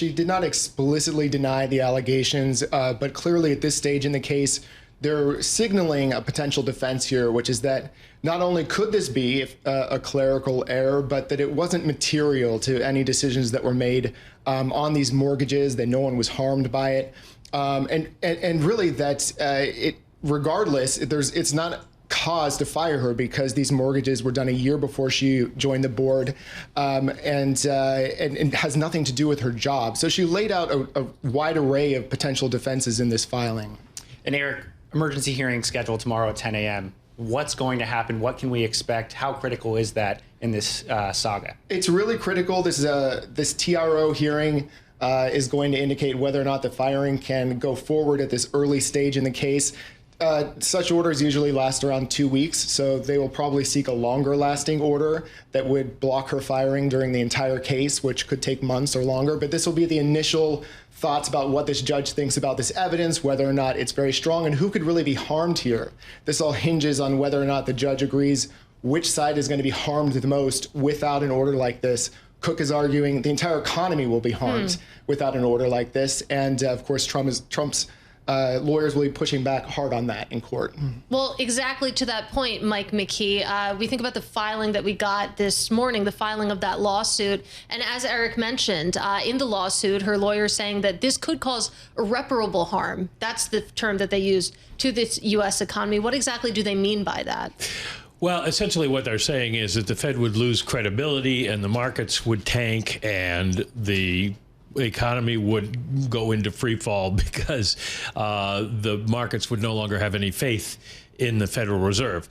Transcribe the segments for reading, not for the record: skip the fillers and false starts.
she did not explicitly deny the allegations, but clearly at this stage in the case, they're signaling a potential defense here, which is that not only could this be a clerical error, but that it wasn't material to any decisions that were made on these mortgages, that no one was harmed by it. And really that regardless, it's not cause to fire her because these mortgages were done a year before she joined the board, and has nothing to do with her job. So she laid out a wide array of potential defenses in this filing. And Erik, emergency hearing scheduled tomorrow at 10 a.m. What's going to happen? What can we expect? How critical is that in this saga? It's really critical. This TRO hearing is going to indicate whether or not the firing can go forward at this early stage in the case. Such orders usually last around 2 weeks, so they will probably seek a longer lasting order that would block her firing during the entire case, which could take months or longer. But this will be the initial thoughts about what this judge thinks about this evidence, whether or not it's very strong, and who could really be harmed here. This all hinges on whether or not the judge agrees which side is going to be harmed the most without an order like this. Cook is arguing the entire economy will be harmed without an order like this. And of course, Trump's lawyers will be pushing back hard on that in court. Well, exactly to that point, Mike McKee, we think about the filing that we got this morning, the filing of that lawsuit. And as Erik mentioned, in the lawsuit, her lawyer is saying that this could cause irreparable harm. That's the term that they used to the U.S. economy. What exactly do they mean by that? Well, essentially what they're saying is that the Fed would lose credibility and the markets would tank and the economy would go into free fall because the markets would no longer have any faith in the Federal Reserve.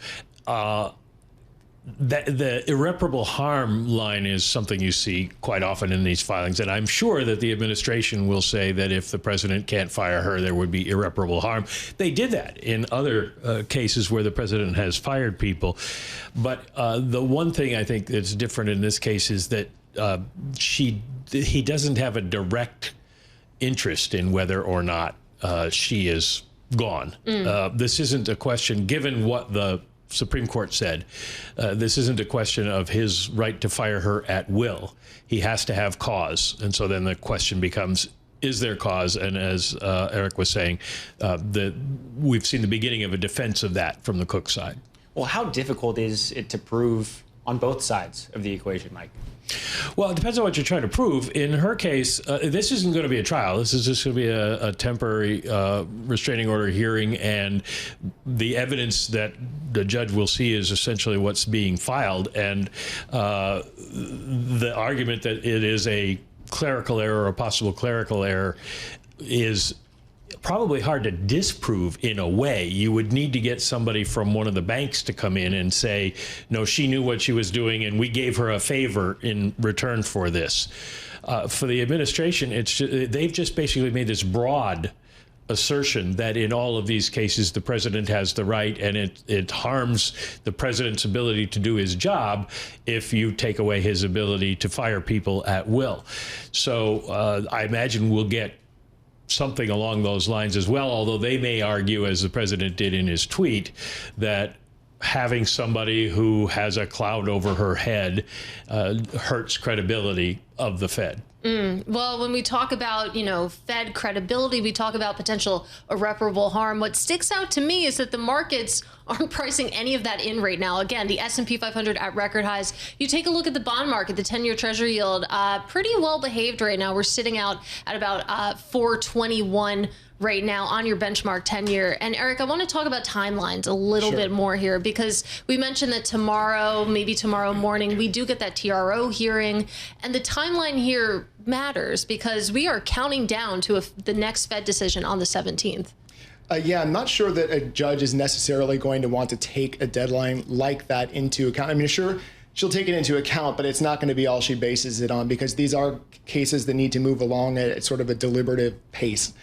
The irreparable harm line is something you see quite often in these filings, and I'm sure that the administration will say that if the president can't fire her, there would be irreparable harm. They did that in other cases where the president has fired people. But the one thing I think that's different in this case is that he doesn't have a direct interest in whether or not she is gone. This isn't a question, given what the Supreme Court said, this isn't a question of his right to fire her at will. He has to have cause. And so then the question becomes, is there cause? And as Erik was saying, we've seen the beginning of a defense of that from the Cook side. Well, how difficult is it to prove on both sides of the equation, Mike? Well, it depends on what you're trying to prove. In her case, this isn't going to be a trial. This is just going to be a temporary restraining order hearing, and the evidence that the judge will see is essentially what's being filed. And the argument that it is a clerical error or a possible clerical error is probably hard to disprove in a way. You would need to get somebody from one of the banks to come in and say, no, she knew what she was doing and we gave her a favor in return for this. For the administration, they've just basically made this broad assertion that in all of these cases, the president has the right, and it harms the president's ability to do his job if you take away his ability to fire people at will. So I imagine we'll get something along those lines as well, although they may argue, as the president did in his tweet, that having somebody who has a cloud over her head hurts credibility of the Fed. Well, when we talk about, Fed credibility, we talk about potential irreparable harm. What sticks out to me is that the markets aren't pricing any of that in right now. Again, the S&P 500 at record highs. You take a look at the bond market, the 10-year Treasury yield, pretty well behaved right now. We're sitting out at about 421 right now on your benchmark 10-year. And Erik, I want to talk about timelines a little bit more here, because we mentioned that tomorrow, maybe tomorrow morning, we do get that TRO hearing. And the timeline here matters because we are counting down to the next Fed decision on the 17th. Yeah, I'm not sure that a judge is necessarily going to want to take a deadline like that into account. I mean, sure, she'll take it into account, but it's not going to be all she bases it on, because these are cases that need to move along at sort of a deliberative pace.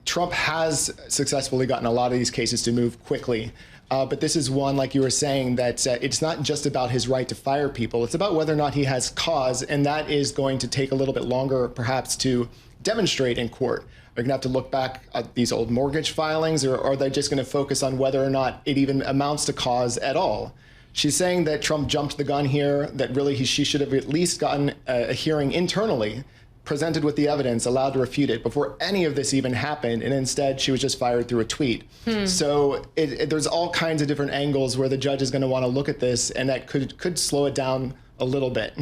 Trump has successfully gotten a lot of these cases to move quickly. But this is one, like you were saying, that it's not just about his right to fire people. It's about whether or not he has cause, and that is going to take a little bit longer, perhaps, to demonstrate in court. They're going to have to look back at these old mortgage filings, or are they just going to focus on whether or not it even amounts to cause at all? She's saying that Trump jumped the gun here, that really she should have at least gotten a hearing internally presented with the evidence, allowed to refute it before any of this even happened, and instead she was just fired through a tweet. So there's all kinds of different angles where the judge is going to want to look at this, and that could slow it down a little bit.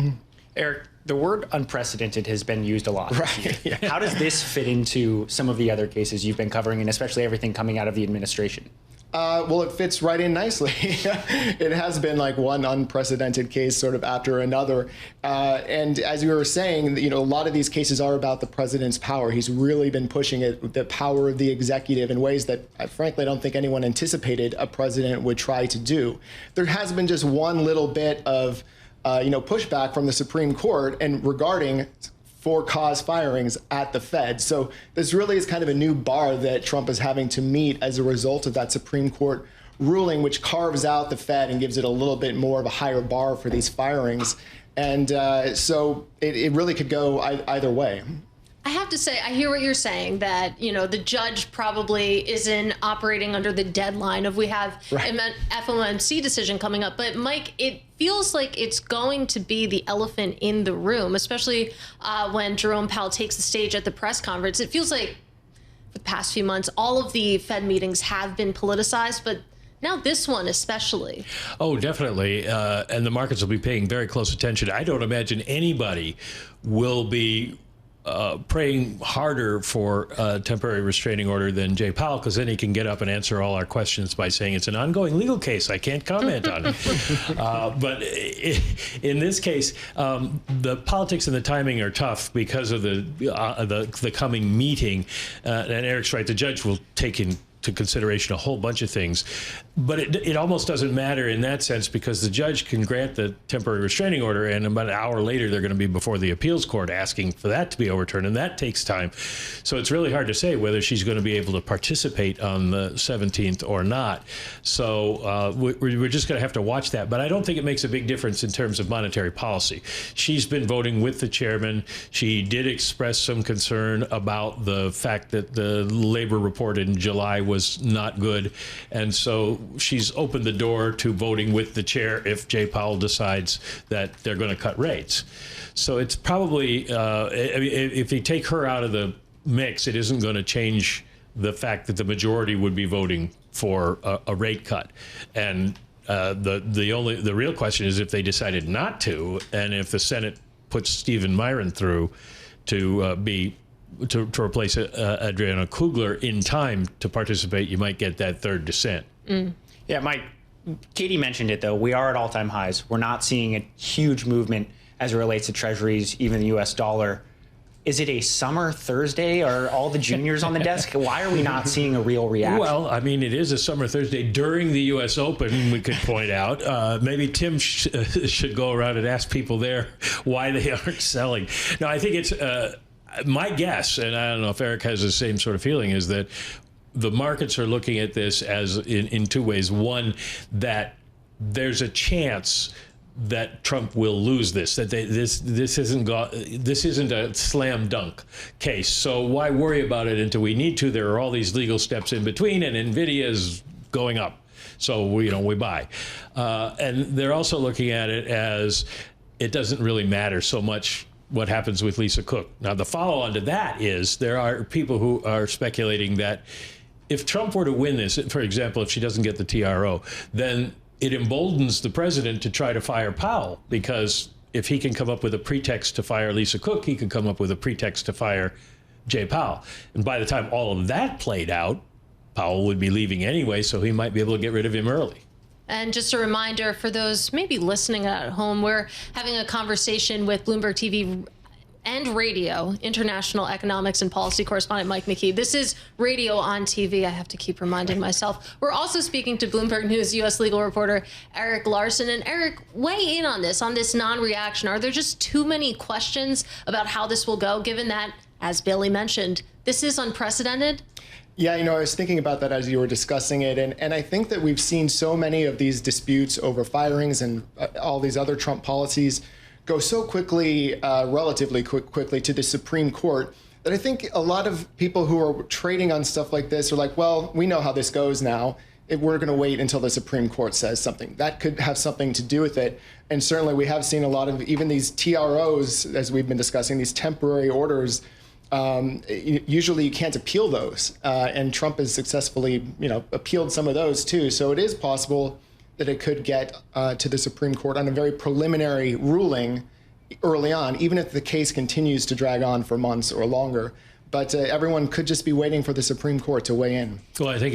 Eric, the word unprecedented has been used a lot. Right. Yeah. How does this fit into some of the other cases you've been covering, and especially everything coming out of the administration? Well, it fits right in nicely. It has been like one unprecedented case sort of after another. And as you were saying, a lot of these cases are about the president's power. He's really been pushing it, the power of the executive, in ways that I frankly don't think anyone anticipated a president would try to do. There has been just one little bit of pushback from the Supreme Court and regarding for-cause firings at the Fed. So this really is kind of a new bar that Trump is having to meet as a result of that Supreme Court ruling, which carves out the Fed and gives it a little bit more of a higher bar for these firings. And so it really could go either way. I have to say, I hear what you're saying, that, the judge probably isn't operating under the deadline of we have an FOMC decision coming up. But Mike, it feels like it's going to be the elephant in the room, especially when Jerome Powell takes the stage at the press conference. It feels like for the past few months, all of the Fed meetings have been politicized, but now this one especially. Oh, definitely. And the markets will be paying very close attention. I don't imagine anybody will be praying harder for a temporary restraining order than Jay Powell, because then he can get up and answer all our questions by saying it's an ongoing legal case. I can't comment on it. But in this case, the politics and the timing are tough because of the coming meeting. And Eric's right, the judge will take into consideration a whole bunch of things. But it almost doesn't matter in that sense, because the judge can grant the temporary restraining order, and about an hour later they're going to be before the appeals court asking for that to be overturned, and that takes time. So it's really hard to say whether she's going to be able to participate on the 17th or not. So we're just going to have to watch that. But I don't think it makes a big difference in terms of monetary policy. She's been voting with the chairman. She did express some concern about the fact that the labor report in July was not good, and so she's opened the door to voting with the chair if Jay Powell decides that they're going to cut rates. So it's probably, if you take her out of the mix, it isn't going to change the fact that the majority would be voting for a rate cut. And the real question is if they decided not to, and if the Senate puts Stephen Myron through to replace Adriana Kugler in time to participate, you might get that third dissent. Yeah, Mike, Katie mentioned it, though. We are at all-time highs. We're not seeing a huge movement as it relates to treasuries, even the U.S. dollar. Is it a summer Thursday? Are all the juniors on the desk? Why are we not seeing a real reaction? Well, I mean, it is a summer Thursday during the U.S. Open, we could point out. Maybe Tim should go around and ask people there why they aren't selling. No, I think it's my guess, and I don't know if Eric has the same sort of feeling, is that the markets are looking at this as in two ways. One, that there's a chance that Trump will lose this, that this isn't a slam dunk case. So why worry about it until we need to? There are all these legal steps in between, and Nvidia is going up. So we buy. And they're also looking at it as it doesn't really matter so much what happens with Lisa Cook. Now, the follow-on to that is there are people who are speculating that if Trump were to win this, for example, if she doesn't get the TRO, then it emboldens the president to try to fire Powell, because if he can come up with a pretext to fire Lisa Cook, he could come up with a pretext to fire Jay Powell. And by the time all of that played out, Powell would be leaving anyway, so he might be able to get rid of him early. And just a reminder for those maybe listening at home, we're having a conversation with Bloomberg TV and radio, international economics and policy correspondent Mike McKee. This is radio on TV. I have to keep reminding myself. We're also speaking to Bloomberg News U.S. legal reporter Erik Larson. And Erik, weigh in on this non-reaction. Are there just too many questions about how this will go, given that, as Bailey mentioned, this is unprecedented? Yeah, I was thinking about that as you were discussing it, and I think that we've seen so many of these disputes over firings and all these other Trump policies go so quickly, relatively quickly to the Supreme Court, that I think a lot of people who are trading on stuff like this are like, well, we know how this goes now. we're going to wait until the Supreme Court says something. That could have something to do with it. And certainly we have seen a lot of even these TROs, as we've been discussing, these temporary orders. Usually you can't appeal those. And Trump has successfully, appealed some of those too. So it is possible that it could get to the Supreme Court on a very preliminary ruling early on, even if the case continues to drag on for months or longer. But everyone could just be waiting for the Supreme Court to weigh in. Well, I think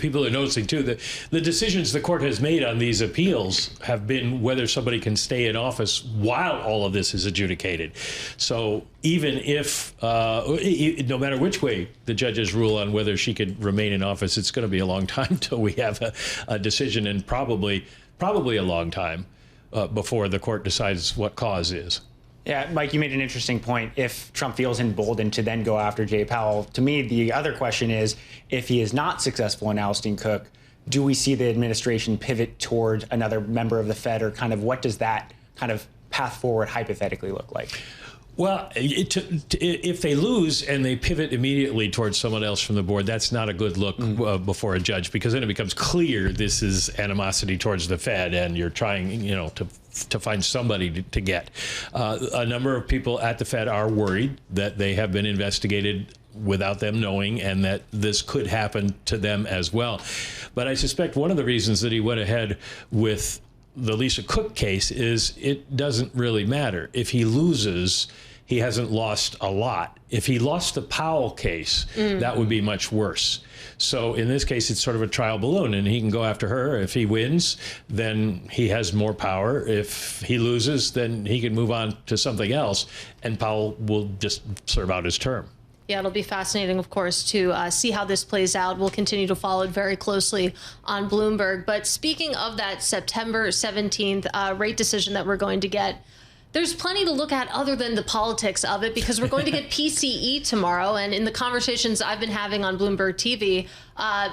people are noticing, too, that the decisions the court has made on these appeals have been whether somebody can stay in office while all of this is adjudicated. So even if, no matter which way the judges rule on whether she could remain in office, it's going to be a long time till we have a decision, and probably a long time before the court decides what cause is. Yeah, Mike, you made an interesting point. If Trump feels emboldened to then go after Jay Powell, to me, the other question is, if he is not successful in ousting Cook, do we see the administration pivot toward another member of the Fed, or kind of what does that kind of path forward hypothetically look like? Well, if they lose and they pivot immediately towards someone else from the board, that's not a good look before a judge, because then it becomes clear this is animosity towards the Fed, and you're trying, to find somebody to get. A number of people at the Fed are worried that they have been investigated without them knowing, and that this could happen to them as well. But I suspect one of the reasons that he went ahead with the Lisa Cook case is it doesn't really matter. If he loses, he hasn't lost a lot. If he lost the Powell case, that would be much worse. So in this case, it's sort of a trial balloon, and he can go after her. If he wins, then he has more power. If he loses, then he can move on to something else, and Powell will just serve out his term. Yeah, it'll be fascinating, of course, to see how this plays out. We'll continue to follow it very closely on Bloomberg. But speaking of that September 17th rate decision that we're going to get, there's plenty to look at other than the politics of it, because we're going to get PCE tomorrow. And in the conversations I've been having on Bloomberg TV,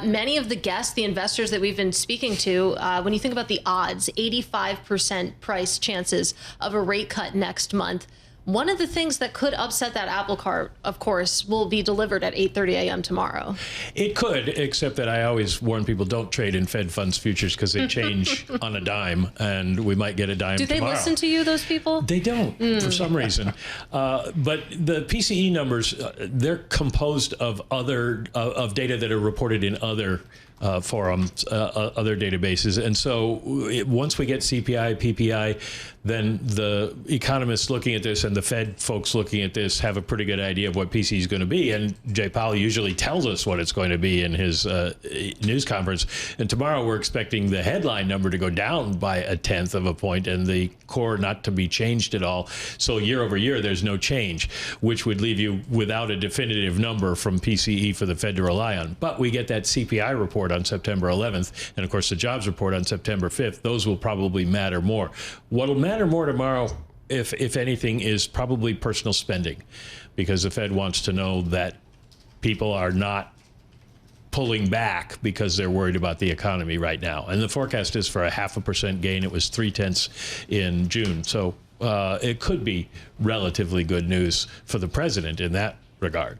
many of the guests, the investors that we've been speaking to, when you think about the odds, 85% price chances of a rate cut next month. One of the things that could upset that apple cart, of course, will be delivered at 8:30 a.m. tomorrow. It could, except that I always warn people, don't trade in Fed funds futures, because they change on a dime, and we might get a dime tomorrow. Do they listen to you, those people? They don't, for some reason. But the PCE numbers, they're composed of of data that are reported in other forums, other databases. And so once we get CPI, PPI, then the economists looking at this and the Fed folks looking at this have a pretty good idea of what PCE is going to be. And Jay Powell usually tells us what it's going to be in his news conference. And tomorrow we're expecting the headline number to go down by 1/10 of a point and the core not to be changed at all. So year over year, there's no change, which would leave you without a definitive number from PCE for the Fed to rely on. But we get that CPI report on September 11th, and of course the jobs report on September 5th. Those will probably matter more. What'll matter more tomorrow, if anything, is probably personal spending, because the Fed wants to know that people are not pulling back because they're worried about the economy right now. And the forecast is for a 0.5% gain. It was 0.3 in June. So it could be relatively good news for the president in that regard.